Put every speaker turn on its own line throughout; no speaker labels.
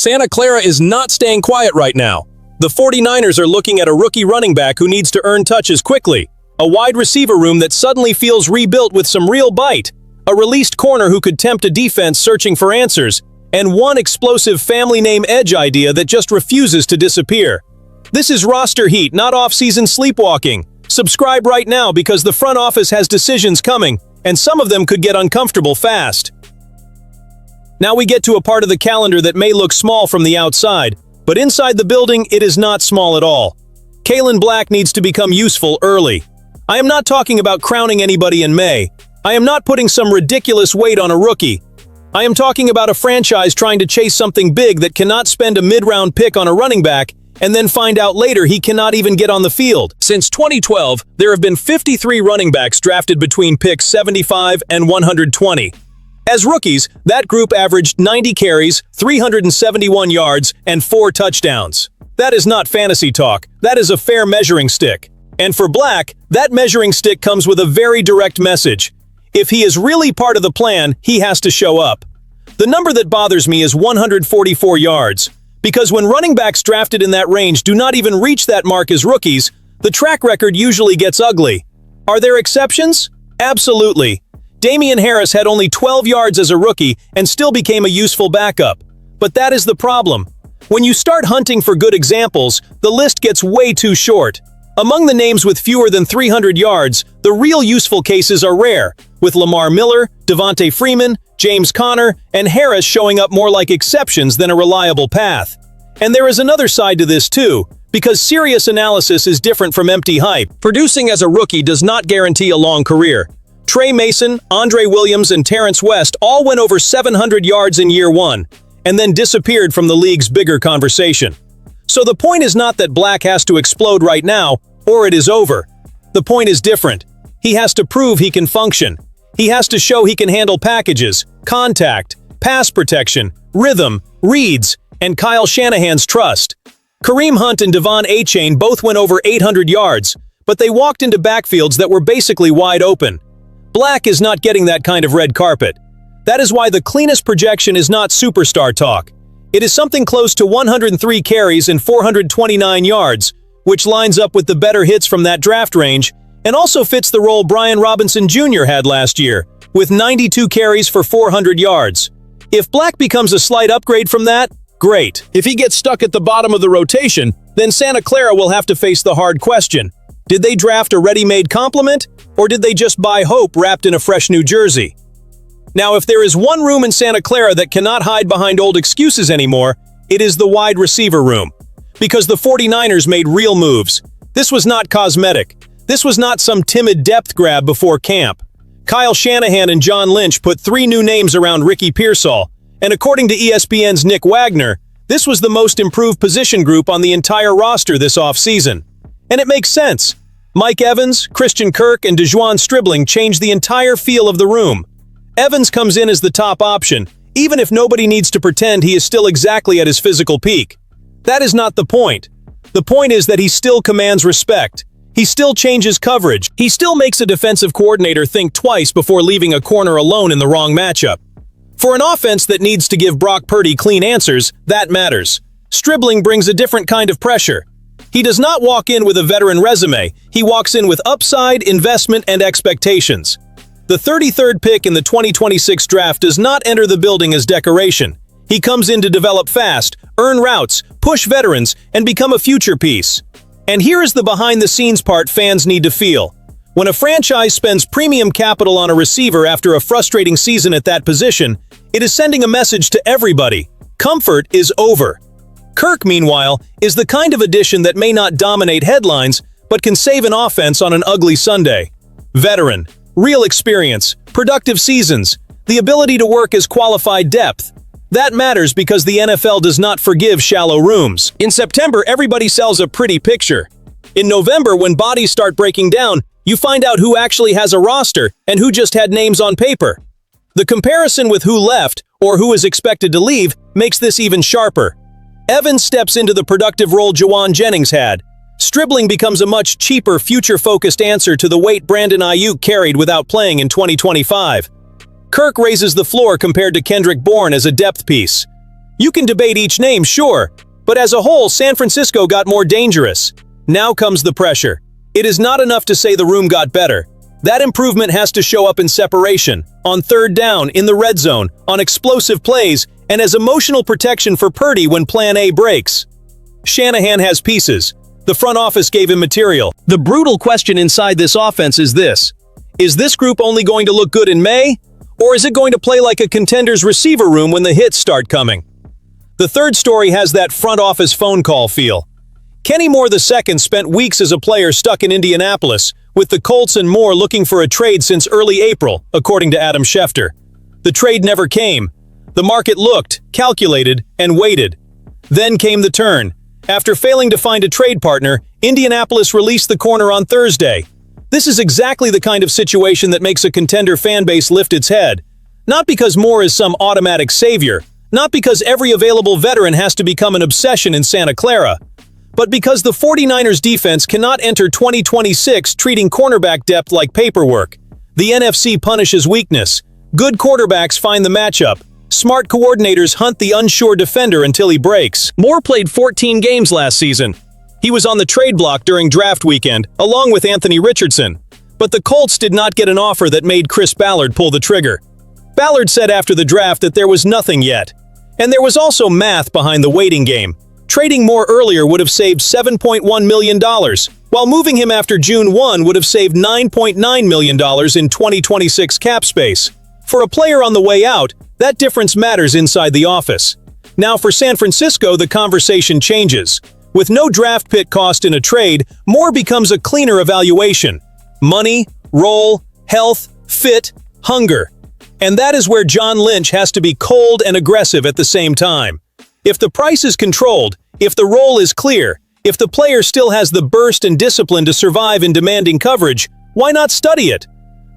Santa Clara is not staying quiet right now. The 49ers are looking at a rookie running back who needs to earn touches quickly, a wide receiver room that suddenly feels rebuilt with some real bite, a released corner who could tempt a defense searching for answers, and one explosive family name edge idea that just refuses to disappear. This is roster heat, not off-season sleepwalking. Subscribe right now because the front office has decisions coming, and some of them could get uncomfortable fast. Now we get to a part of the calendar that may look small from the outside, but inside the building it is not small at all. Kalin Black needs to become useful early. I am not talking about crowning anybody in May. I am not putting some ridiculous weight on a rookie. I am talking about a franchise trying to chase something big that cannot spend a mid-round pick on a running back and then find out later he cannot even get on the field. Since 2012, there have been 53 running backs drafted between picks 75 and 120. As rookies, that group averaged 90 carries, 371 yards, and 4 touchdowns. That is not fantasy talk. That is a fair measuring stick. And for Black, that measuring stick comes with a very direct message. If he is really part of the plan, he has to show up. The number that bothers me is 144 yards. Because when running backs drafted in that range do not even reach that mark as rookies, the track record usually gets ugly. Are there exceptions? Absolutely. Damian Harris had only 12 yards as a rookie and still became a useful backup. But that is the problem. When you start hunting for good examples, the list gets way too short. Among the names with fewer than 300 yards, the real useful cases are rare, with Lamar Miller, Devontae Freeman, James Conner, and Harris showing up more like exceptions than a reliable path. And there is another side to this too, because serious analysis is different from empty hype. Producing as a rookie does not guarantee a long career. Trey Mason, Andre Williams, and Terrence West all went over 700 yards in year one, and then disappeared from the league's bigger conversation. So the point is not that Black has to explode right now, or it is over. The point is different. He has to prove he can function. He has to show he can handle packages, contact, pass protection, rhythm, reads, and Kyle Shanahan's trust. Kareem Hunt and Devon Achane both went over 800 yards, but they walked into backfields that were basically wide open. Black is not getting that kind of red carpet. That is why the cleanest projection is not superstar talk. It is something close to 103 carries and 429 yards, which lines up with the better hits from that draft range, and also fits the role Brian Robinson Jr. had last year, with 92 carries for 400 yards. If Black becomes a slight upgrade from that, great. If he gets stuck at the bottom of the rotation, then Santa Clara will have to face the hard question. Did they draft a ready-made complement, or did they just buy hope wrapped in a fresh new jersey? Now, if there is one room in Santa Clara that cannot hide behind old excuses anymore, it is the wide receiver room. Because the 49ers made real moves. This was not cosmetic. This was not some timid depth grab before camp. Kyle Shanahan and John Lynch put 3 new names around Ricky Pearsall, and according to ESPN's Nick Wagner, this was the most improved position group on the entire roster this offseason. And it makes sense. Mike Evans, Christian Kirk, and De'Zhuan Stribling changed the entire feel of the room. Evans comes in as the top option, even if nobody needs to pretend he is still exactly at his physical peak. That is not the point. The point is that he still commands respect. He still changes coverage. He still makes a defensive coordinator think twice before leaving a corner alone in the wrong matchup. For an offense that needs to give Brock Purdy clean answers, that matters. Stribling brings a different kind of pressure. He does not walk in with a veteran resume. He walks in with upside, investment, and expectations. The 33rd pick in the 2026 draft does not enter the building as decoration. He comes in to develop fast, earn routes, push veterans, and become a future piece. And here is the behind-the-scenes part fans need to feel. When a franchise spends premium capital on a receiver after a frustrating season at that position, it is sending a message to everybody. Comfort is over. Kirk, meanwhile, is the kind of addition that may not dominate headlines, but can save an offense on an ugly Sunday. Veteran, real experience, productive seasons, the ability to work as qualified depth. That matters because the NFL does not forgive shallow rooms. In September, everybody sells a pretty picture. In November, when bodies start breaking down, you find out who actually has a roster and who just had names on paper. The comparison with who left or who is expected to leave makes this even sharper. Evans steps into the productive role Juwan Jennings had. Stribling becomes a much cheaper, future-focused answer to the weight Brandon Ayuk carried without playing in 2025. Kirk raises the floor compared to Kendrick Bourne as a depth piece. You can debate each name, sure, but as a whole, San Francisco got more dangerous. Now comes the pressure. It is not enough to say the room got better. That improvement has to show up in separation, on third down, in the red zone, on explosive plays, and as emotional protection for Purdy when Plan A breaks. Shanahan has pieces. The front office gave him material. The brutal question inside this offense is this: is this group only going to look good in May? Or is it going to play like a contender's receiver room when the hits start coming? The third story has that front office phone call feel. Kenny Moore II spent weeks as a player stuck in Indianapolis, with the Colts and Moore looking for a trade since early April, according to Adam Schefter. The trade never came. The market looked, calculated, and waited. Then came the turn. After failing to find a trade partner, Indianapolis released the corner on Thursday. This is exactly the kind of situation that makes a contender fan base lift its head. Not because Moore is some automatic savior, not because every available veteran has to become an obsession in Santa Clara, but because the 49ers defense cannot enter 2026 treating cornerback depth like paperwork. The NFC punishes weakness. Good quarterbacks find the matchup. Smart coordinators hunt the unsure defender until he breaks. Moore played 14 games last season. He was on the trade block during draft weekend, along with Anthony Richardson. But the Colts did not get an offer that made Chris Ballard pull the trigger. Ballard said after the draft that there was nothing yet. And there was also math behind the waiting game. Trading Moore earlier would have saved $7.1 million, while moving him after June 1 would have saved $9.9 million in 2026 cap space. For a player on the way out, that difference matters inside the office. Now for San Francisco, the conversation changes. With no draft pick cost in a trade, Moore becomes a cleaner evaluation. Money, role, health, fit, hunger. And that is where John Lynch has to be cold and aggressive at the same time. If the price is controlled, if the role is clear, if the player still has the burst and discipline to survive in demanding coverage, why not study it?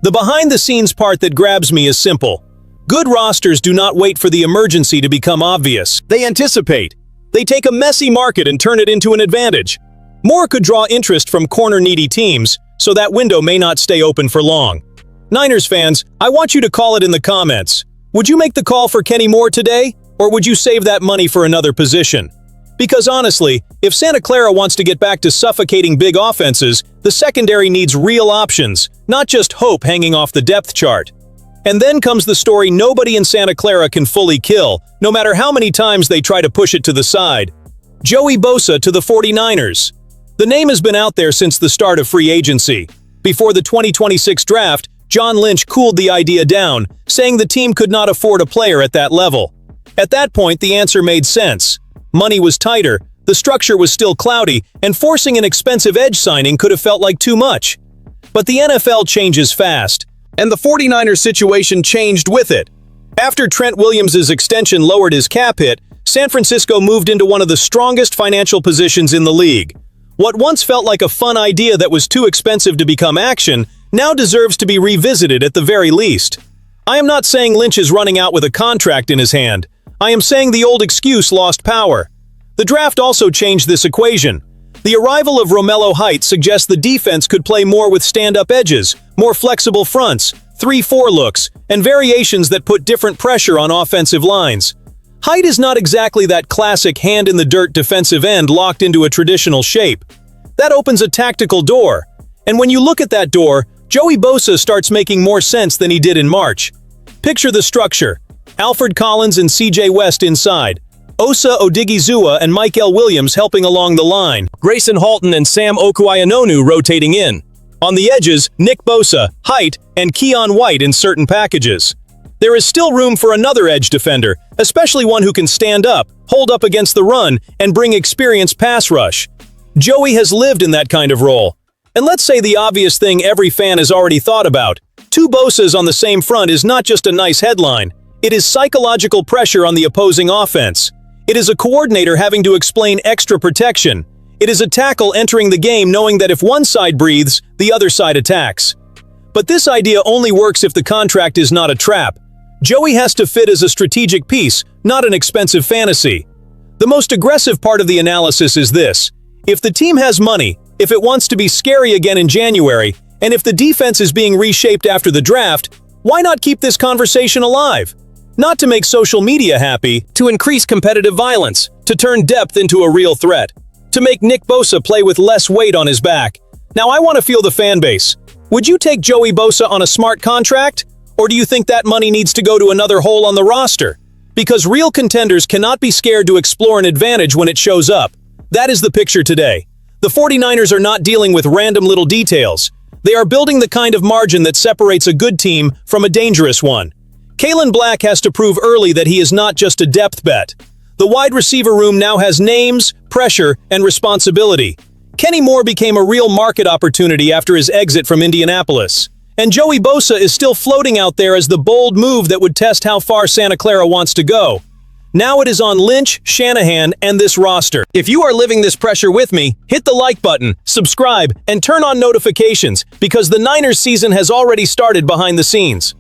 The behind-the-scenes part that grabs me is simple. Good rosters do not wait for the emergency to become obvious. They anticipate. They take a messy market and turn it into an advantage. Moore could draw interest from corner-needy teams, so that window may not stay open for long. Niners fans, I want you to call it in the comments. Would you make the call for Kenny Moore today? Or would you save that money for another position? Because honestly, if Santa Clara wants to get back to suffocating big offenses, the secondary needs real options, not just hope hanging off the depth chart. And then comes the story nobody in Santa Clara can fully kill, no matter how many times they try to push it to the side. Joey Bosa to the 49ers. The name has been out there since the start of free agency. Before the 2026 draft, John Lynch cooled the idea down, saying the team could not afford a player at that level. At that point, the answer made sense. Money was tighter, the structure was still cloudy, and forcing an expensive edge signing could have felt like too much. But the NFL changes fast, and the 49ers situation changed with it. After Trent Williams' extension lowered his cap hit, San Francisco moved into one of the strongest financial positions in the league. What once felt like a fun idea that was too expensive to become action now deserves to be revisited at the very least. I am not saying Lynch is running out with a contract in his hand. I am saying the old excuse lost power. The draft also changed this equation. The arrival of Romello Height suggests the defense could play more with stand-up edges, more flexible fronts, 3-4 looks, and variations that put different pressure on offensive lines. Height is not exactly that classic hand-in-the-dirt defensive end locked into a traditional shape. That opens a tactical door. And when you look at that door, Joey Bosa starts making more sense than he did in March. Picture the structure. Alfred Collins and C.J. West inside. Osa Odigizua and Mike L. Williams helping along the line. Grayson Halton and Sam Okuayinonu rotating in. On the edges, Nick Bosa, Height, and Keon White in certain packages. There is still room for another edge defender, especially one who can stand up, hold up against the run, and bring experienced pass rush. Joey has lived in that kind of role. And let's say the obvious thing every fan has already thought about. Two Bosas on the same front is not just a nice headline. It is psychological pressure on the opposing offense. It is a coordinator having to explain extra protection. It is a tackle entering the game knowing that if one side breathes, the other side attacks. But this idea only works if the contract is not a trap. Joey has to fit as a strategic piece, not an expensive fantasy. The most aggressive part of the analysis is this. If the team has money, if it wants to be scary again in January, and if the defense is being reshaped after the draft, why not keep this conversation alive? Not to make social media happy, to increase competitive violence, to turn depth into a real threat, to make Nick Bosa play with less weight on his back. Now I want to feel the fan base. Would you take Joey Bosa on a smart contract? Or do you think that money needs to go to another hole on the roster? Because real contenders cannot be scared to explore an advantage when it shows up. That is the picture today. The 49ers are not dealing with random little details. They are building the kind of margin that separates a good team from a dangerous one. Kalin Black has to prove early that he is not just a depth bet. The wide receiver room now has names, pressure, and responsibility. Kenny Moore became a real market opportunity after his exit from Indianapolis. And Joey Bosa is still floating out there as the bold move that would test how far Santa Clara wants to go. Now it is on Lynch, Shanahan, and this roster. If you are living this pressure with me, hit the like button, subscribe, and turn on notifications because the Niners season has already started behind the scenes.